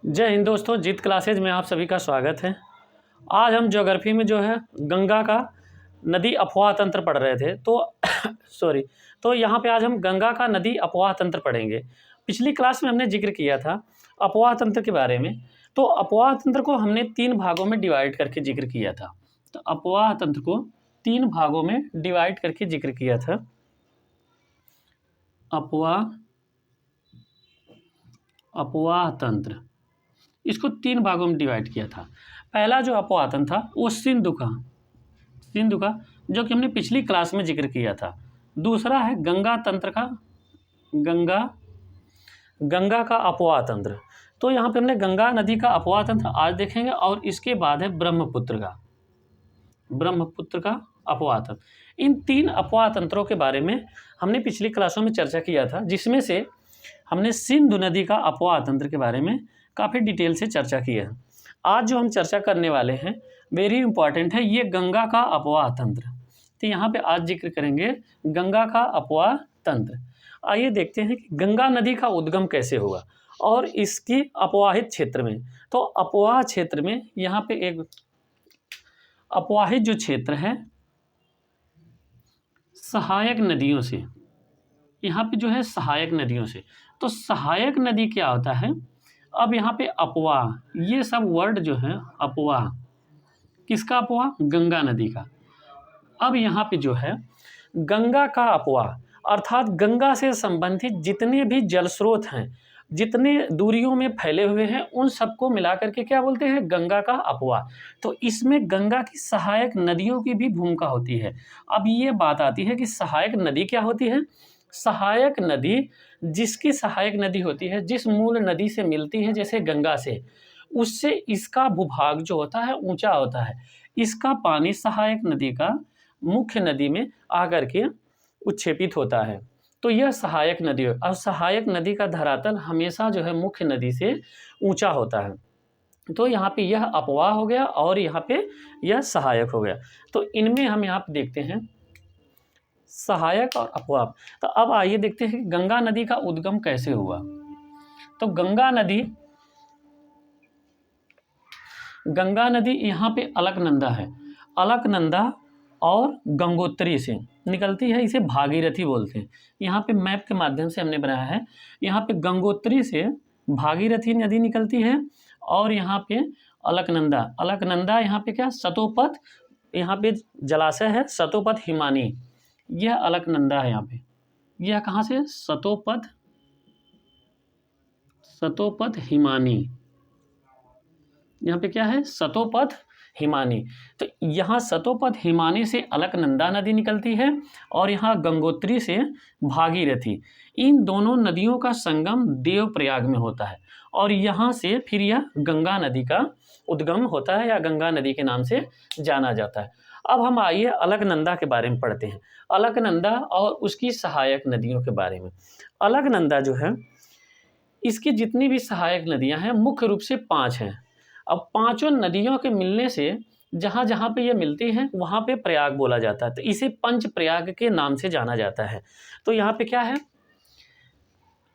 जय हिंद दोस्तों, जीत क्लासेज में आप सभी का स्वागत है। आज हम ज्योग्राफी में जो है गंगा का नदी अपवाह तंत्र पढ़ रहे थे तो यहाँ पे आज हम गंगा का नदी अपवाह तंत्र पढ़ेंगे। पिछली क्लास में हमने जिक्र किया था अपवाह तंत्र के बारे में। तो अपवाह तंत्र को हमने 3 भागों में डिवाइड करके जिक्र किया था। तो अपवाह तंत्र को 3 भागों में डिवाइड करके जिक्र किया था। अपवाह तंत्र इसको 3 भागों में डिवाइड किया था। पहला जो अपवाह तंत्र था वो सिंधु का जो कि हमने पिछली क्लास में जिक्र किया था। दूसरा है गंगा तंत्र का गंगा का अपवाह तंत्र। तो यहाँ पे हमने गंगा नदी का अपवाह तंत्र आज देखेंगे और इसके बाद है ब्रह्मपुत्र का अपवाह तंत्र। इन 3 अपवाह तंत्रों के बारे में हमने पिछली क्लासों में चर्चा किया था, जिसमें से हमने सिंधु नदी का अपवाह तंत्र के बारे में काफ़ी डिटेल से चर्चा की है। आज जो हम चर्चा करने वाले हैं वेरी इंपॉर्टेंट है, ये गंगा का अपवाह तंत्र। तो यहाँ पे आज जिक्र करेंगे गंगा का अपवाह तंत्र। आइए देखते हैं कि गंगा नदी का उद्गम कैसे होगा और इसकी अपवाहित क्षेत्र में। तो अपवाह क्षेत्र में यहाँ पे एक अपवाहित जो क्षेत्र है सहायक नदियों से, यहाँ पे जो है सहायक नदियों से। तो सहायक नदी क्या होता है? अब यहाँ पे अपवाह, ये सब वर्ड जो है अपवाह, किसका अपवाह? गंगा नदी का। अब यहाँ पे जो है गंगा का अपवाह अर्थात गंगा से संबंधित जितने भी जल स्रोत हैं, जितने दूरियों में फैले हुए हैं, उन सबको मिलाकर के क्या बोलते हैं? गंगा का अपवाह। तो इसमें गंगा की सहायक नदियों की भी भूमिका होती है। अब ये बात आती है कि सहायक नदी क्या होती है? सहायक नदी जिसकी सहायक नदी होती है, जिस मूल नदी से मिलती है, जैसे गंगा से, उससे इसका भूभाग जो होता है ऊंचा होता है। इसका पानी सहायक नदी का मुख्य नदी में आकर के उत्क्षेपित होता है। तो यह सहायक नदी है। और सहायक नदी का धरातल हमेशा जो है मुख्य नदी से ऊंचा होता है। तो यहाँ पे यह अपवाह हो गया और यहाँ पे यह सहायक हो गया। तो इनमें हम यहाँ पे देखते हैं सहायक और अपवाह। तो अब आइए देखते हैं कि गंगा नदी का उद्गम कैसे हुआ। तो गंगा नदी यहाँ पे अलकनंदा है। अलकनंदा और गंगोत्री से निकलती है, इसे भागीरथी बोलते हैं। यहाँ पे मैप के माध्यम से हमने बनाया है। यहाँ पे गंगोत्री से भागीरथी नदी निकलती है और यहाँ पे अलकनंदा यहाँ पे क्या? सतोपथ, यहाँ पे जलाशय है सतोपथ हिमानी। यह अलकनंदा है। यहाँ पे यह कहाँ से? सतोपथ हिमानी। यहाँ पे क्या है? सतोपथ हिमानी। तो यहाँ सतोपथ हिमानी से अलकनंदा नदी निकलती है और यहाँ गंगोत्री से भागीरथी। इन दोनों नदियों का संगम देवप्रयाग में होता है और यहाँ से फिर यह गंगा नदी का उद्गम होता है या गंगा नदी के नाम से जाना जाता है। अब हम आइए अलकनंदा के बारे में पढ़ते हैं, अलकनंदा और उसकी सहायक नदियों के बारे में। अलकनंदा जो है, इसकी जितनी भी सहायक नदियां हैं मुख्य रूप से 5 हैं। अब पांचों नदियों के मिलने से जहाँ जहाँ पे ये मिलती हैं वहाँ पे प्रयाग बोला जाता है। तो इसे पंच प्रयाग के नाम से जाना जाता है। तो यहाँ पे क्या है?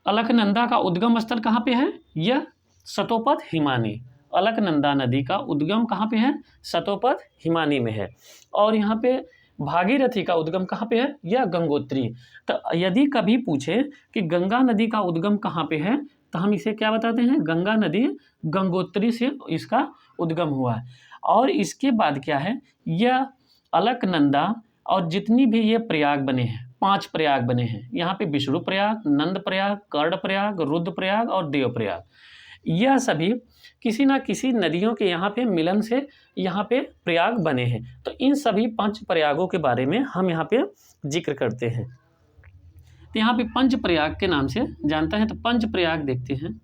अलकनंदा का उद्गम स्थल कहाँ पे है? यह सतोपथ हिमानी। अलकनंदा नदी का उद्गम कहाँ पे है? सतोपथ हिमानी में है। और यहाँ पे भागीरथी का उद्गम कहाँ पे है? यह गंगोत्री। तो यदि कभी पूछे कि गंगा नदी का उद्गम कहाँ पे है, तो हम इसे क्या बताते हैं? गंगा नदी गंगोत्री से इसका उद्गम हुआ है। और इसके बाद क्या है? यह अलकनंदा और जितनी भी ये प्रयाग बने हैं, 5 प्रयाग बने हैं। यहाँ पे विष्णु प्रयाग, नंद प्रयाग, कर्ण प्रयाग, रुद्र प्रयाग और देव प्रयाग, यह सभी किसी ना किसी नदियों के यहाँ पे मिलन से यहाँ पे प्रयाग बने हैं। तो इन सभी 5 प्रयागों के बारे में हम यहाँ पे जिक्र करते हैं। तो यहाँ पे पंच प्रयाग के नाम से जानते हैं। तो पंच प्रयाग देखते हैं।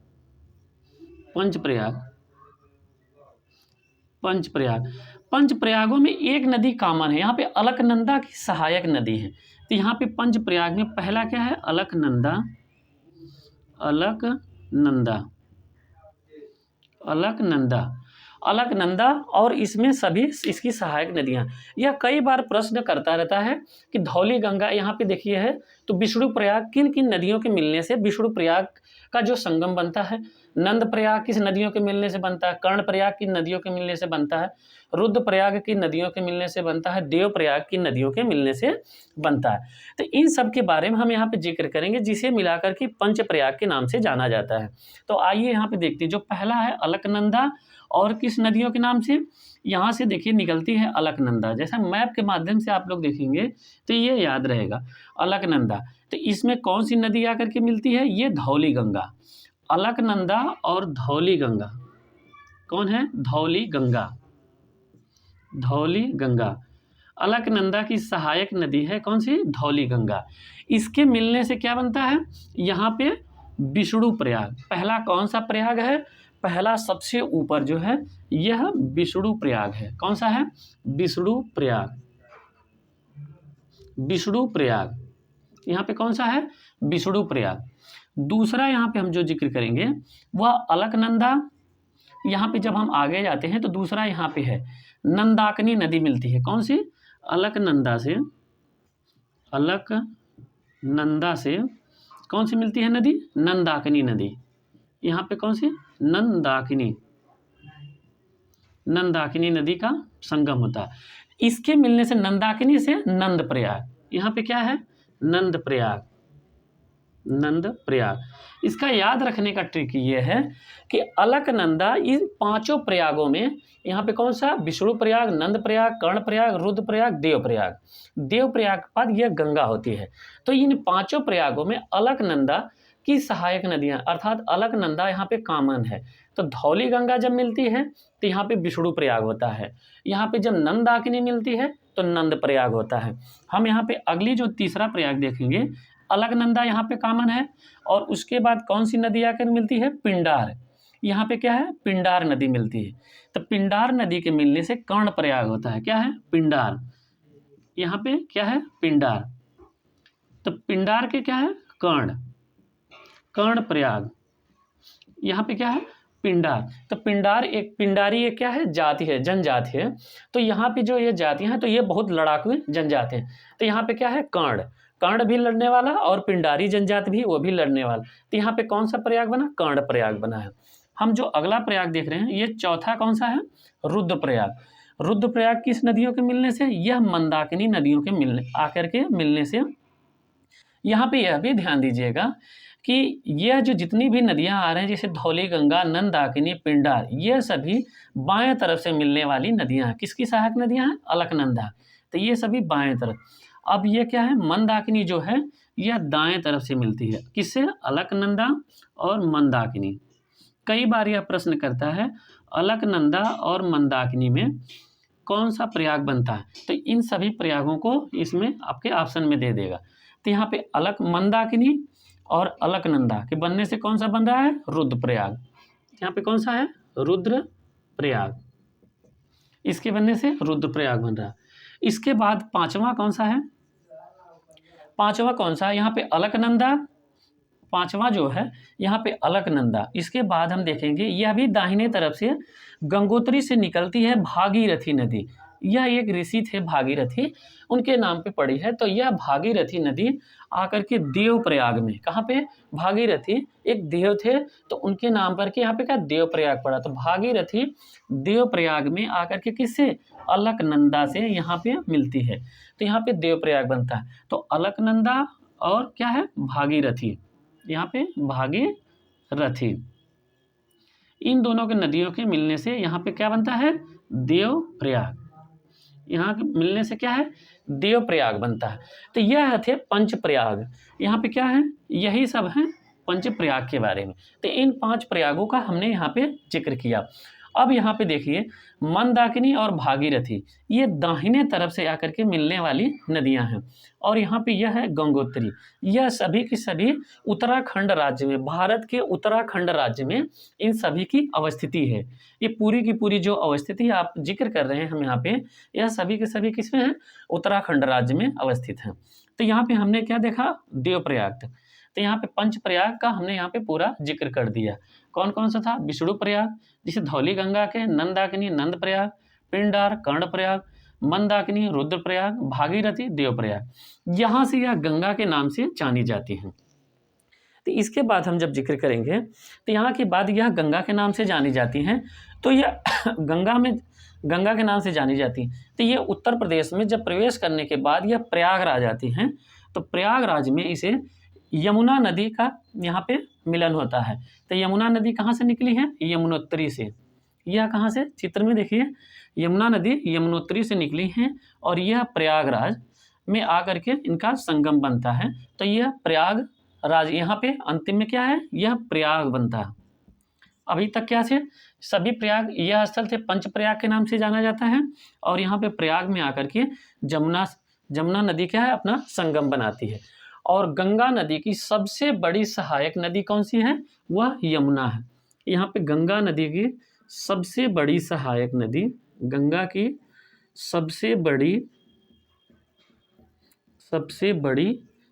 पंच प्रयागों में एक नदी कॉमन है, यहाँ पे अलकनंदा की सहायक नदी है। तो यहाँ पे पंच प्रयाग में पहला क्या है? अलकनंदा। अलकनंदा और इसमें सभी इसकी सहायक नदियाँ। यह कई बार प्रश्न करता रहता है कि धौली गंगा यहाँ पे देखिए है, तो विष्णु प्रयाग किन किन नदियों के मिलने से विष्णु प्रयाग का जो संगम बनता है, नंद प्रयाग किस नदियों के मिलने से बनता है, कर्ण प्रयाग की नदियों के मिलने से बनता है, रुद्र प्रयाग की नदियों के मिलने से बनता है, देव प्रयाग की नदियों के मिलने से बनता है। तो इन सब के बारे में हम यहाँ पे जिक्र करेंगे, जिसे मिलाकर के पंच प्रयाग के नाम से जाना जाता है। तो आइए यहाँ पे देखते हैं, जो पहला है अलकनंदा, और किस नदियों के नाम से, यहाँ से देखिए निकलती है अलकनंदा। जैसा मैप के माध्यम से आप लोग देखेंगे तो ये याद रहेगा अलकनंदा। तो इसमें कौन सी नदी आकर के मिलती है, ये धौली गंगा। अलकनंदा और धौली गंगा, कौन है, धौली गंगा। धौली गंगा अलकनंदा की सहायक नदी है, कौन सी, धौली गंगा। इसके मिलने से क्या बनता है, यहाँ पे विष्णु प्रयाग। पहला कौन सा प्रयाग है, पहला सबसे ऊपर जो है यह विष्णु प्रयाग है। कौन सा है, विष्णु प्रयाग। विष्णु प्रयाग यहाँ पे कौन सा है, विष्णु प्रयाग। दूसरा यहाँ पे हम जो जिक्र करेंगे वह अलकनंदा। यहाँ पे जब हम आगे जाते हैं तो दूसरा यहाँ पे है नंदाकिनी नदी मिलती है। कौन सी, अलकनंदा से, अलकनंदा से कौन सी मिलती है नदी, नंदाकिनी नदी। यहाँ पे कौन सी, नंदाकिनी, नंदाकिनी नदी का संगम होता है। इसके मिलने से नंदाकिनी से नंद प्रयाग, यहाँ पे क्या है, नंद प्रयाग। नंद प्रयाग, इसका याद रखने का ट्रिक ये है कि अलकनंदा इन पांचों प्रयागों में, यहाँ पे कौन सा, विष्णु प्रयाग, नंद प्रयाग, कर्ण प्रयाग, रुद्र प्रयाग, देव प्रयाग। देव प्रयाग के बाद यह गंगा होती है। तो इन पांचों प्रयागों में अलकनंदा की सहायक नदियाँ, अर्थात अलकनंदा यहाँ पे कॉमन है। तो धौली गंगा जब मिलती है तो यहाँ पे विष्णु प्रयाग होता है। यहाँ पे जब नंदाकिनी मिलती है तो नंद प्रयाग होता है। हम यहाँ पे अगली जो तीसरा प्रयाग देखेंगे, अलकनंदा यहाँ पे कॉमन है, और उसके बाद कौन सी नदी आकर मिलती है, पिंडार। यहाँ पे क्या है, पिंडार नदी मिलती है। तो पिंडार नदी के मिलने से कर्ण प्रयाग होता है। क्या है, पिंडार। यहाँ पे क्या है, पिंडार। तो पिंडार के क्या है, कर्ण, कर्ण प्रयाग। यहाँ पे क्या है, पिंडार। तो पिंडार एक, पिंडारी एक क्या है, जाति है, जनजाति है। तो यहाँ पे जो ये जातियाँ हैं तो ये बहुत लड़ाकू जनजाति हैं। तो यहाँ पे क्या है, कर्ण, कर्ण भी लड़ने वाला, और पिंडारी जनजाति भी, वो भी लड़ने वाला। तो यहाँ पे कौन सा प्रयाग बना, कर्ण प्रयाग बना है। हम जो अगला प्रयाग देख रहे हैं ये चौथा कौन सा है, रुद्र प्रयाग। रुद्र प्रयाग किस नदियों के मिलने से, यह मंदाकिनी नदियों के मिलने आकर के मिलने से। यहाँ पे यह भी ध्यान दीजिएगा कि यह जो जितनी भी नदियाँ आ रही हैं, जैसे धौली गंगा, नंदाकिनी, पिंडार, ये सभी बाएं तरफ से मिलने वाली नदियाँ हैं। किसकी सहायक नदियाँ हैं, अलकनंदा। तो ये सभी बाएं तरफ। अब ये क्या है, मंदाकिनी जो है यह दाएं तरफ से मिलती है। किससे, अलकनंदा और मंदाकिनी। कई बार यह प्रश्न करता है अलकनंदा और मंदाकिनी में कौन सा प्रयाग बनता है, तो इन सभी प्रयागों को इसमें आपके ऑप्शन में दे देगा। तो यहाँ पे मंदाकिनी और अलकनंदा के बनने से कौन सा बन रहा है, रुद्र प्रयाग। यहाँ पे कौन सा है, रुद्र प्रयाग। इसके बनने से रुद्र प्रयाग बन रहा है। इसके बाद पांचवा कौन सा है, पांचवा कौन सा है, यहाँ पे अलकनंदा। पांचवा जो है यहाँ पे अलकनंदा। इसके बाद हम देखेंगे यह भी दाहिने तरफ से गंगोत्री से निकलती है भागीरथी नदी। यह एक ऋषि थे भागीरथी, उनके नाम पे पड़ी है। तो यह भागीरथी नदी आकर के देव प्रयाग में, कहाँ पे, भागीरथी एक देव थे तो उनके नाम पर के यहाँ पे क्या, देव प्रयाग पड़ा। तो भागीरथी देव प्रयाग में आकर के किससे, अलकनंदा से यहाँ पे मिलती है। तो यहाँ पे देव प्रयाग बनता है। तो अलकनंदा और क्या है, भागीरथी, यहाँ पे भागीरथी, इन दोनों के नदियों के मिलने से यहाँ पे क्या बनता है, देव प्रयाग। यहाँ के मिलने से क्या है, देव प्रयाग बनता है। तो यह थे पंच प्रयाग। यहाँ पे क्या है, यही सब है पंच प्रयाग के बारे में। तो इन 5 प्रयागों का हमने यहाँ पे जिक्र किया। अब यहाँ पे देखिए मंदाकिनी और भागीरथी, ये दाहिने तरफ से आकर के मिलने वाली नदियाँ हैं। और यहाँ पे यह है गंगोत्री। यह सभी की सभी उत्तराखंड राज्य में, भारत के उत्तराखंड राज्य में इन सभी की अवस्थिति है। ये पूरी की पूरी जो अवस्थिति आप जिक्र कर रहे हैं हम यहाँ पे, यह सभी के सभी किसमें हैं, उत्तराखंड राज्य में अवस्थित हैं। तो यहाँ पे हमने क्या देखा, देवप्रयाग। तो यहाँ पे पंच प्रयाग का हमने यहाँ पे पूरा जिक्र कर दिया। कौन कौन सा था? विष्णु प्रयाग, जिसे धौली गंगा के नंदाकिनी नंद प्रयाग, पिंडार कर्ण प्रयाग, मंदाकिनी रुद्र प्रयाग, भागीरथी देव प्रयाग। यहाँ से यह गंगा के नाम से जानी जाती हैं। तो इसके बाद हम जब जिक्र करेंगे तो यहाँ के बाद यह गंगा के नाम से जानी जाती हैं। तो यह गंगा के नाम से जानी जाती हैं। तो ये उत्तर प्रदेश में जब प्रवेश करने के बाद यह प्रयागराज आती हैं। तो प्रयागराज में इसे यमुना नदी का यहाँ पे मिलन होता है। तो यमुना नदी कहाँ से निकली है? यमुनोत्री से। यह कहाँ से? चित्र में देखिए, यमुना नदी यमुनोत्री से निकली है और यह प्रयागराज में आकर के इनका संगम बनता है। तो यह प्रयागराज, यहाँ पे अंतिम में क्या है? यह प्रयाग बनता है। अभी तक क्या थे? सभी प्रयाग, यह स्थल थे पंच प्रयाग के नाम से जाना जाता है। और यहाँ पे प्रयाग में आकर के जमुना नदी क्या है? अपना संगम बनाती है। और गंगा नदी की सबसे बड़ी सहायक नदी कौन सी है? वह यमुना है। यहाँ पे गंगा नदी की सबसे बड़ी सहायक नदी, गंगा की सबसे बड़ी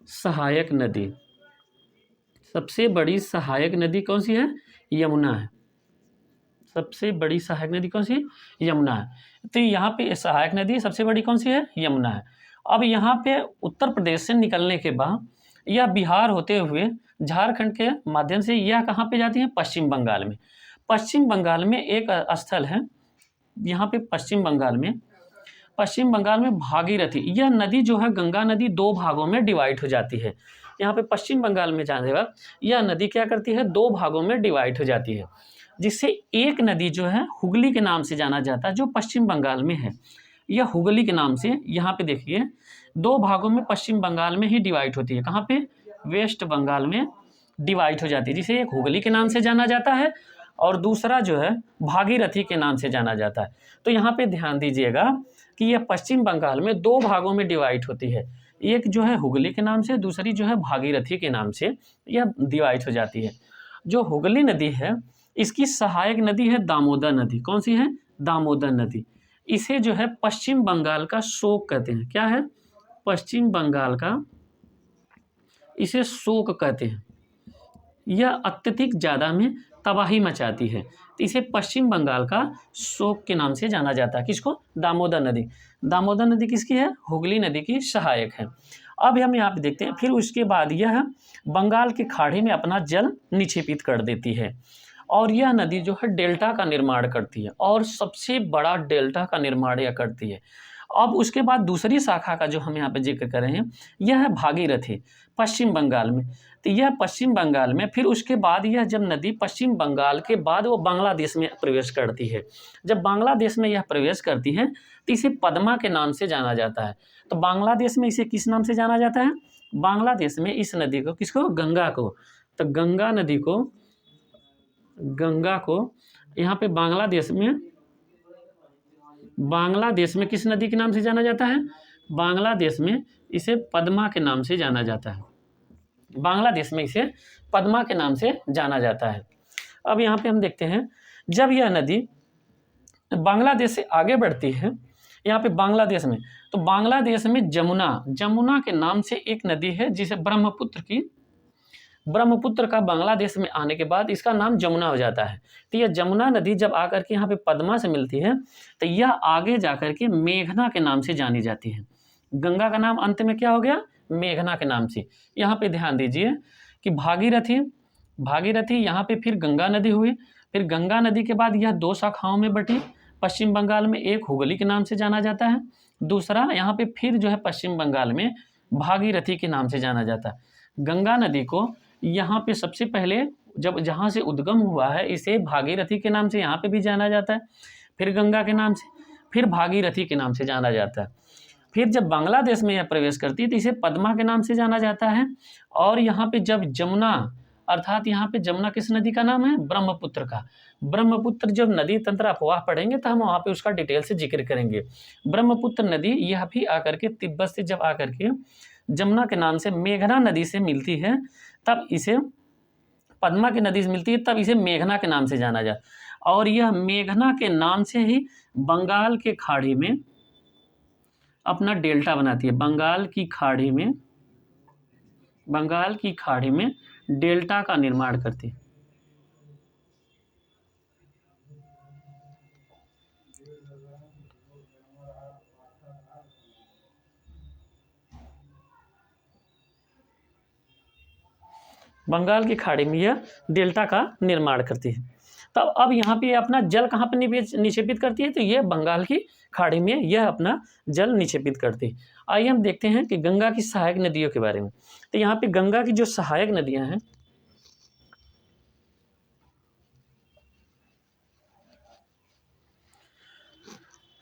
सहायक नदी, सबसे बड़ी सहायक नदी कौन सी है? यमुना है। सबसे बड़ी सहायक नदी कौन सी है? यमुना है। तो यहाँ पे सहायक नदी सबसे बड़ी कौन सी है? यमुना है। अब यहाँ पे उत्तर प्रदेश से निकलने के बाद यह बिहार होते हुए झारखंड के माध्यम से यह कहाँ पे जाती है? पश्चिम बंगाल में। पश्चिम बंगाल में एक स्थल है, यहाँ पे पश्चिम बंगाल में भागीरथी, यह नदी जो है गंगा नदी दो भागों में डिवाइड हो जाती है। यहाँ पे पश्चिम बंगाल में जाने के बाद यह नदी क्या करती है? दो भागों में डिवाइड हो जाती है, जिससे एक नदी जो है हुगली के नाम से जाना जाता है, जो पश्चिम बंगाल में है। यह हुगली के नाम से, यहाँ पे देखिए, दो भागों में पश्चिम बंगाल में ही डिवाइड होती है। कहाँ पे? वेस्ट बंगाल में डिवाइड हो जाती है, जिसे एक हुगली के नाम से जाना जाता है और दूसरा जो है भागीरथी के नाम से जाना जाता है। तो यहाँ पे ध्यान दीजिएगा कि यह पश्चिम बंगाल में दो भागों में डिवाइड होती है, एक जो है हुगली के नाम से, दूसरी जो है भागीरथी के नाम से यह डिवाइड हो जाती है। जो हुगली नदी है इसकी सहायक नदी है दामोदर नदी। कौन सी है? दामोदर नदी। इसे जो है पश्चिम बंगाल का शोक कहते हैं। क्या है? पश्चिम बंगाल का इसे शोक कहते हैं। यह अत्यधिक ज़्यादा में तबाही मचाती है, तो इसे पश्चिम बंगाल का शोक के नाम से जाना जाता है। किसको? दामोदर नदी। दामोदर नदी किसकी है? हुगली नदी की सहायक है। अब हम यहाँ पे देखते हैं, फिर उसके बाद यह बंगाल की खाड़ी में अपना जल निक्षेपित कर देती है और यह नदी जो है डेल्टा का निर्माण करती है और सबसे बड़ा डेल्टा का निर्माण यह करती है। अब उसके बाद दूसरी शाखा का जो हम यहाँ पे जिक्र कर रहे हैं, यह है भागीरथी, पश्चिम बंगाल में। तो यह पश्चिम बंगाल में, फिर उसके बाद यह जब नदी पश्चिम बंगाल के बाद वो बांग्लादेश में प्रवेश करती है। जब बांग्लादेश में यह प्रवेश करती है तो इसे पद्मा के नाम से जाना जाता है। तो बांग्लादेश में इसे किस नाम से जाना जाता है? बांग्लादेश में इस नदी को, किसको? गंगा को। तो गंगा नदी को, गंगा को यहाँ पे बांग्लादेश में किस नदी के नाम से जाना जाता है? बांग्लादेश में इसे पद्मा के नाम से जाना जाता है। बांग्लादेश में इसे पद्मा के नाम से जाना जाता है। अब यहाँ पे हम देखते हैं, जब यह नदी बांग्लादेश से आगे बढ़ती है, यहाँ पे बांग्लादेश में, तो बांग्लादेश में जमुना के नाम से एक नदी है, जिसे ब्रह्मपुत्र का बांग्लादेश में आने के बाद इसका नाम जमुना हो जाता है। तो यह जमुना नदी जब आकर के यहाँ पे पद्मा से मिलती है तो यह आगे जाकर के मेघना के नाम से जानी जाती है। गंगा का नाम अंत में क्या हो गया? मेघना के नाम से। यहाँ पे ध्यान दीजिए कि भागीरथी यहाँ पे फिर गंगा नदी हुई, फिर गंगा नदी के बाद यह दो शाखाओं में बटी। पश्चिम बंगाल में एक हुगली के नाम से जाना जाता है, दूसरा यहाँ पे फिर जो है पश्चिम बंगाल में भागीरथी के नाम से जाना जाता है। गंगा नदी को यहाँ पे सबसे पहले जब जहाँ से उद्गम हुआ है इसे भागीरथी के नाम से यहाँ पे भी जाना जाता है, फिर गंगा के नाम से, फिर भागीरथी के नाम से जाना जाता है। फिर जब बांग्लादेश में यह प्रवेश करती है तो इसे पद्मा के नाम से जाना जाता है। और यहाँ पे जब जमुना, अर्थात यहाँ पे जमुना किस नदी का नाम है? ब्रह्मपुत्र का। ब्रह्मपुत्र जब नदी तंत्र अफवाह पढ़ेंगे तो हम वहाँ पे उसका डिटेल से जिक्र करेंगे। ब्रह्मपुत्र नदी यह भी आकर के तिब्बत से जब आकर के जमुना के नाम से मेघना नदी से मिलती है, तब इसे पद्मा की नदी से मिलती है, तब इसे मेघना के नाम से जाना जाता। और यह मेघना के नाम से ही बंगाल के खाड़ी में अपना डेल्टा बनाती है। बंगाल की खाड़ी में बंगाल की खाड़ी में डेल्टा का निर्माण करती है। बंगाल की खाड़ी में यह डेल्टा का निर्माण करती है। तब अब यहाँ पे अपना जल कहाँ पर निक्षेपित करती है, तो ये बंगाल की खाड़ी में यह अपना जल निक्षेपित करती है। आइए हम देखते हैं कि गंगा की सहायक नदियों के बारे में। तो यहाँ पे गंगा की जो सहायक नदियाँ हैं,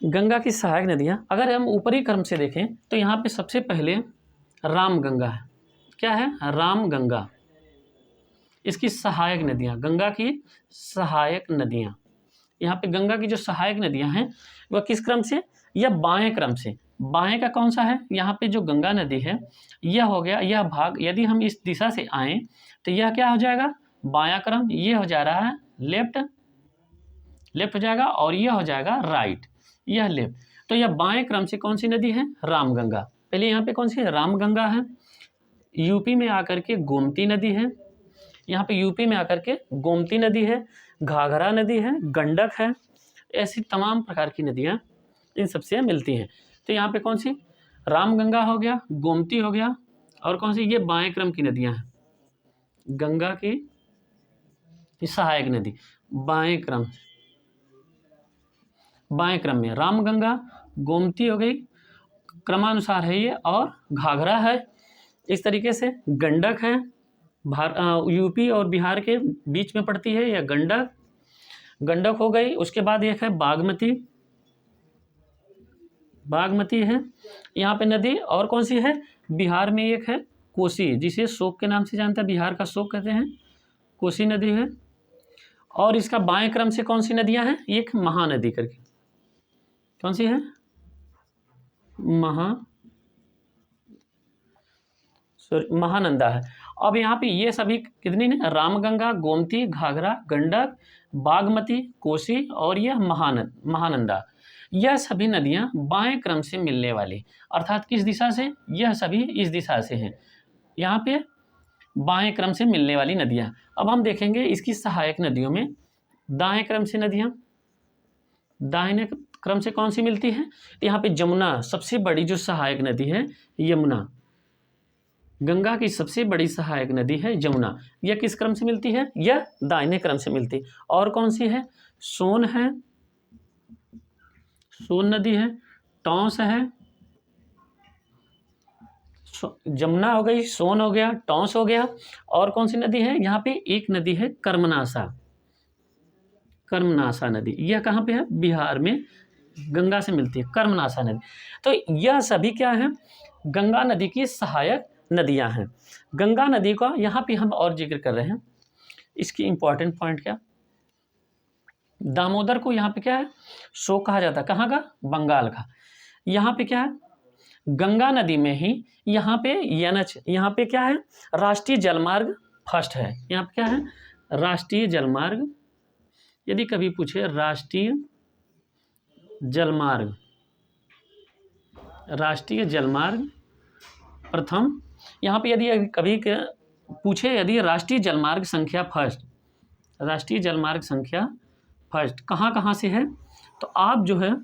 गंगा की सहायक नदियाँ अगर हम ऊपरी क्रम से देखें तो यहाँ पे सबसे पहले रामगंगा है। क्या है? रामगंगा। इसकी सहायक नदियाँ, गंगा की सहायक नदियाँ। यहाँ पे गंगा की जो सहायक नदियाँ हैं वह किस क्रम से? यह बाएं क्रम से। बाएं का कौन सा है? यहाँ पे जो गंगा नदी है यह हो गया, यह भाग यदि हम इस दिशा से आएँ तो यह क्या हो जाएगा? बायां क्रम। ये हो जा रहा है लेफ्ट हो जाएगा, और यह हो जाएगा राइट, यह लेफ्ट। तो यह बाएं क्रम से कौन सी नदी है? रामगंगा। पहले यहाँ पे कौन सी है? रामगंगा है। यूपी में आकर के गोमती नदी है, यहाँ पे यूपी में आकर के गोमती नदी है, घाघरा नदी है, गंडक है। ऐसी तमाम प्रकार की नदियाँ इन सबसे मिलती हैं। तो यहाँ पे कौन सी? रामगंगा हो गया, गोमती हो गया, और कौन सी? ये बाएं क्रम की नदियाँ हैं। गंगा की सहायक नदी बाएं क्रम में रामगंगा, गोमती हो गई, क्रमानुसार है ये, और घाघरा है। इस तरीके से गंडक है, यूपी और बिहार के बीच में पड़ती है, यह गंडक हो गई। उसके बाद एक है बागमती है यहाँ पे नदी। और कौन सी है? बिहार में एक है कोसी, जिसे शोक के नाम से जानता है, बिहार का शोक कहते हैं, कोसी नदी है। और इसका बाएं क्रम से कौन सी नदियां हैं? एक महानदी करके, कौन सी है? महानंदा है। अब यहाँ पे ये सभी कितनी है? रामगंगा, गोमती, घाघरा, गंडक, बागमती, कोसी और यह महानंदा। यह सभी नदियाँ बाएं क्रम से मिलने वाली, अर्थात किस दिशा से? यह सभी इस दिशा से हैं, यहाँ पे बाएं क्रम से मिलने वाली नदियाँ। अब हम देखेंगे इसकी सहायक नदियों में दाएं क्रम से नदियाँ। दाहिने क्रम से कौन सी मिलती है? तो यहाँ पे जमुना सबसे बड़ी जो सहायक नदी है, यमुना। गंगा की सबसे बड़ी सहायक नदी है जमुना। यह किस क्रम से मिलती है? यह दाहिने क्रम से मिलती है। और कौन सी है? सोन है, सोन नदी है, टॉन्स है, जमुना हो गई, सोन हो गया, टॉन्स हो गया। और कौन सी नदी है? यहाँ पे एक नदी है कर्मनासा नदी। यह कहाँ पे है? बिहार में गंगा से मिलती है, कर्मनासा नदी। तो यह सभी क्या है? गंगा नदी की सहायक नदियां हैं। गंगा नदी का यहाँ पे हम और जिक्र कर रहे हैं, इसकी इंपॉर्टेंट पॉइंट क्या? दामोदर को यहाँ पे क्या है? शोक कहा जाता है। कहाँ का? बंगाल का। यहाँ पे क्या है? गंगा नदी में ही यहाँ पे एनएच, यहाँ पे क्या है? राष्ट्रीय जलमार्ग फर्स्ट है। यहाँ पे क्या है? राष्ट्रीय जलमार्ग। यदि कभी पूछे राष्ट्रीय जलमार्ग प्रथम, यहाँ पे यदि कभी पूछे यदि राष्ट्रीय जलमार्ग संख्या फर्स्ट कहाँ से है, तो आप जो है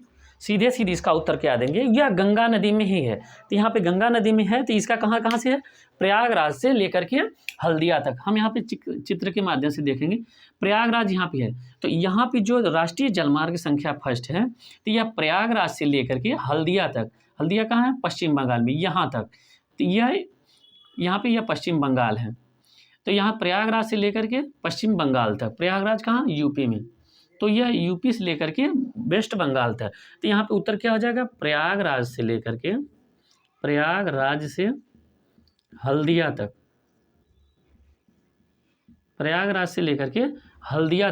सीधे इसका उत्तर क्या देंगे? यह गंगा नदी में ही है। तो यहाँ पे गंगा नदी में है, तो इसका कहाँ से है? प्रयागराज से लेकर के हल्दिया तक। हम यहाँ पे चित्र के माध्यम से देखेंगे, प्रयागराज यहाँ पे है। तो यहाँ पे जो राष्ट्रीय जलमार्ग संख्या फर्स्ट है, तो यह प्रयागराज से लेकर के हल्दिया तक। हल्दिया कहाँ है? पश्चिम बंगाल में, यहाँ तक। तो यहाँ पे यह पश्चिम बंगाल है। तो यहाँ प्रयागराज से लेकर के पश्चिम बंगाल तक। प्रयागराज कहाँ? यूपी में। तो यह यूपी से लेकर के वेस्ट बंगाल तक। तो यहाँ पे उत्तर क्या हो जाएगा? प्रयागराज से लेकर के हल्दिया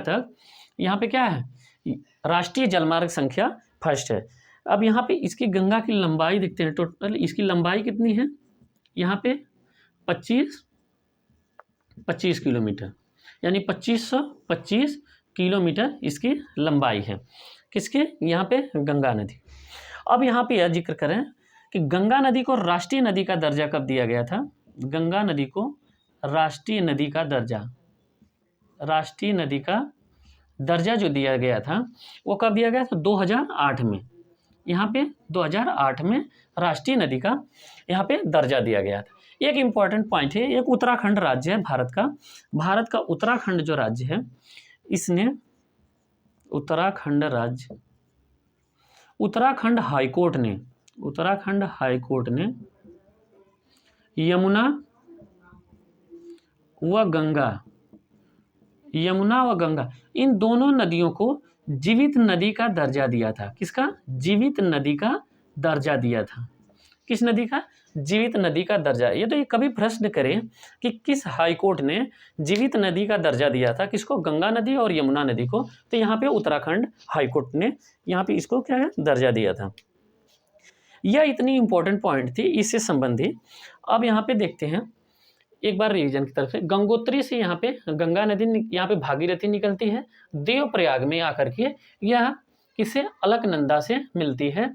तक यहाँ पे क्या है? राष्ट्रीय जलमार्ग संख्या फर्स्ट है। अब यहाँ पे इसकी गंगा की लंबाई देखते हैं। टोटल इसकी लंबाई कितनी है? यहाँ पे 25 किलोमीटर, यानी 2525 किलोमीटर इसकी लंबाई है। किसके? यहाँ पे गंगा नदी। अब यहाँ पे यह जिक्र करें कि गंगा नदी को राष्ट्रीय नदी का दर्जा कब दिया गया था? गंगा नदी को राष्ट्रीय नदी का दर्जा, राष्ट्रीय नदी का दर्जा जो दिया गया था वो कब दिया गया था? 2008 में। यहाँ पे 2008 में राष्ट्रीय नदी का यहाँ पे दर्जा दिया गया था। एक इम्पॉर्टेंट पॉइंट है, एक उत्तराखंड राज्य है भारत का उत्तराखंड जो राज्य है, इसने उत्तराखंड राज्य, उत्तराखंड हाईकोर्ट ने यमुना व गंगा इन दोनों नदियों को जीवित नदी का दर्जा दिया था। किसका? जीवित नदी का दर्जा दिया था। किस नदी का? जीवित नदी का दर्जा। ये तो ये कभी प्रश्न करें कि किस हाईकोर्ट ने जीवित नदी का दर्जा दिया था, किसको? गंगा नदी और यमुना नदी को। तो यहाँ पे उत्तराखंड हाईकोर्ट ने यहाँ पे इसको क्या है? दर्जा दिया था। यह इतनी इंपॉर्टेंट पॉइंट थी इससे संबंधित। अब यहाँ पे देखते हैं एक बार रिवीजन की तरफ से। गंगोत्री से यहाँ पे गंगा नदी, यहाँ पे भागीरथी निकलती है, देवप्रयाग में आकर के यह किसे? अलकनंदा से मिलती है।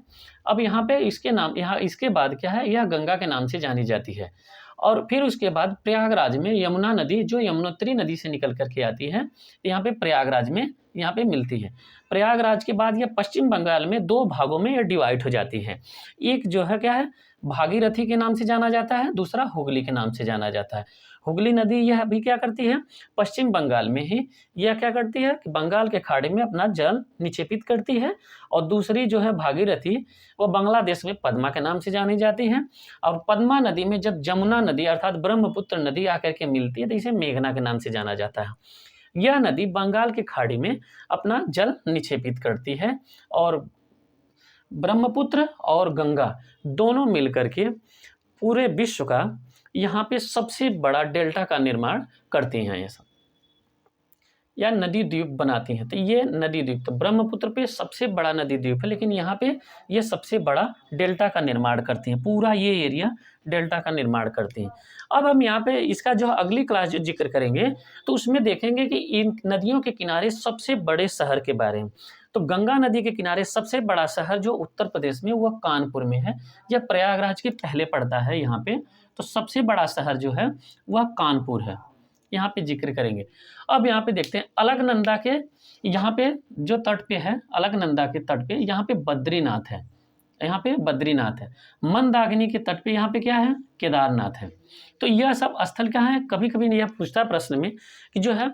अब यहाँ पे इसके नाम, यहाँ इसके बाद क्या है? यह गंगा के नाम से जानी जाती है। और फिर उसके बाद प्रयागराज में यमुना नदी, जो यमुनोत्री नदी से निकल करके आती है, यहाँ पे प्रयागराज में यहाँ पे मिलती है। प्रयागराज के बाद यह पश्चिम बंगाल में दो भागों में यह डिवाइड हो जाती है। एक जो है क्या है? भागीरथी के नाम से जाना जाता है, दूसरा हुगली के नाम से जाना जाता है। हुगली नदी यह भी क्या करती है? पश्चिम बंगाल में ही यह क्या करती है कि बंगाल के खाड़ी में अपना जल निक्षेपित करती है। और दूसरी जो है भागीरथी, वो बांग्लादेश में पद्मा के नाम से जानी जाती है। और पद्मा नदी में जब जमुना नदी अर्थात ब्रह्मपुत्र नदी आकर के मिलती है तो इसे मेघना के नाम से जाना जाता है। यह नदी बंगाल की खाड़ी में अपना जल निक्षेपित करती है और ब्रह्मपुत्र और गंगा दोनों मिलकर के पूरे विश्व का यहाँ पे सबसे बड़ा डेल्टा का निर्माण करती हैं, ये सब या नदी द्वीप बनाती हैं। तो ये नदी द्वीप, तो ब्रह्मपुत्र पे सबसे बड़ा नदी द्वीप है, लेकिन यहाँ पे ये सबसे बड़ा डेल्टा का निर्माण करती हैं। पूरा ये एरिया डेल्टा का निर्माण करती हैं। अब हम यहाँ पे इसका जो अगली क्लास जो जिक्र करेंगे तो उसमें देखेंगे कि इन नदियों के किनारे सबसे बड़े शहर के बारे में। तो गंगा नदी के किनारे सबसे बड़ा शहर जो उत्तर प्रदेश में, वह कानपुर में है। यह प्रयागराज के पहले पड़ता है यहाँ पे। तो सबसे बड़ा शहर जो है वह कानपुर है, यहाँ पे जिक्र करेंगे। अब यहाँ पे देखते हैं अलकनंदा के यहाँ पे जो तट पे है, अलकनंदा के तट पे यहाँ पे बद्रीनाथ है, यहाँ पे बद्रीनाथ है। मंदाकिनी के तट पे यहाँ पे क्या है? केदारनाथ है। तो यह सब स्थल क्या है? कभी कभी यह पूछता प्रश्न में कि जो है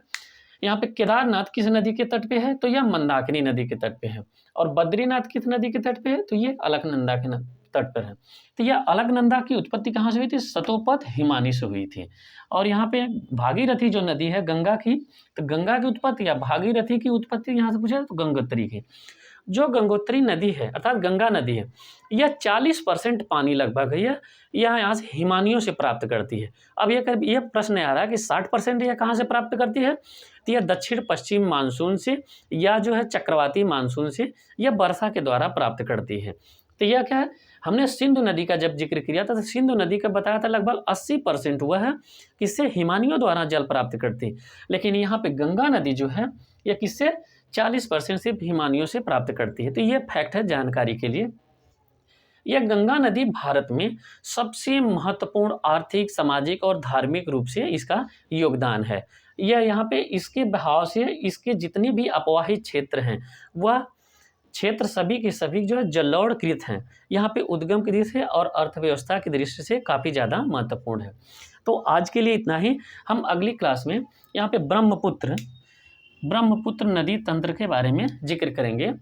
यहाँ पे केदारनाथ किस नदी के तट पे है? तो यह मंदाकिनी नदी के तट पे है। और बद्रीनाथ किस नदी के तट पे है? तो ये अलकनंदा के तट पर है। तो यह अलकनंदा की उत्पत्ति कहाँ से हुई थी? सतोपथ हिमानी से हुई थी। और यहाँ पे भागीरथी जो नदी है गंगा की, तो गंगा की उत्पत्ति या भागीरथी की उत्पत्ति यहाँ से पूछा तो गंगोत्री की। जो गंगोत्री नदी है अर्थात गंगा नदी है, यह 40% पानी लगभग है यह यहाँ से हिमानियों से प्राप्त करती है। अब यह प्रश्न आ रहा है कि 60% यह कहाँ से प्राप्त करती है? तो यह दक्षिण पश्चिम मानसून से या जो है चक्रवाती मानसून से यह वर्षा के द्वारा प्राप्त करती है। तो यह क्या है? हमने सिंधु नदी का जब जिक्र किया था तो सिंधु नदी का बताया था लगभग 80% हुआ है किससे? हिमानियों द्वारा जल प्राप्त करती है। लेकिन यहाँ पे गंगा नदी जो है यह किससे? 40% से हिमानियों से प्राप्त करती है। तो यह फैक्ट है जानकारी के लिए। यह गंगा नदी भारत में सबसे महत्वपूर्ण आर्थिक, सामाजिक और धार्मिक रूप से इसका योगदान है। यह यहाँ पे इसके बहाव से इसके जितने भी अपवाहित क्षेत्र हैं वह क्षेत्र सभी के सभी जो है जलोढ़कृत हैं। यहाँ पे उद्गम की दृष्टि से और अर्थव्यवस्था की दृष्टि से काफ़ी ज़्यादा महत्वपूर्ण है। तो आज के लिए इतना ही। हम अगली क्लास में यहाँ पे ब्रह्मपुत्र नदी तंत्र के बारे में जिक्र करेंगे।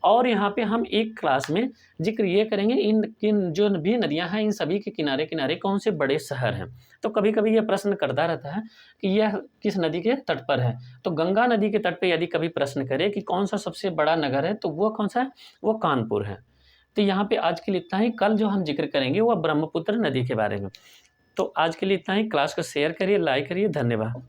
और यहाँ पे हम एक क्लास में जिक्र ये करेंगे इन जो भी नदियाँ हैं इन सभी के किनारे किनारे कौन से बड़े शहर हैं। तो कभी कभी ये प्रश्न करता रहता है कि यह किस नदी के तट पर है। तो गंगा नदी के तट पे यदि कभी प्रश्न करे कि कौन सा सबसे बड़ा नगर है तो वो कौन सा है? वो कानपुर है। तो यहाँ पे आज के लिए इतना ही। कल जो हम जिक्र करेंगे वह ब्रह्मपुत्र नदी के बारे में। तो आज के लिए इतना ही। क्लास को शेयर करिए, लाइक करिए। धन्यवाद।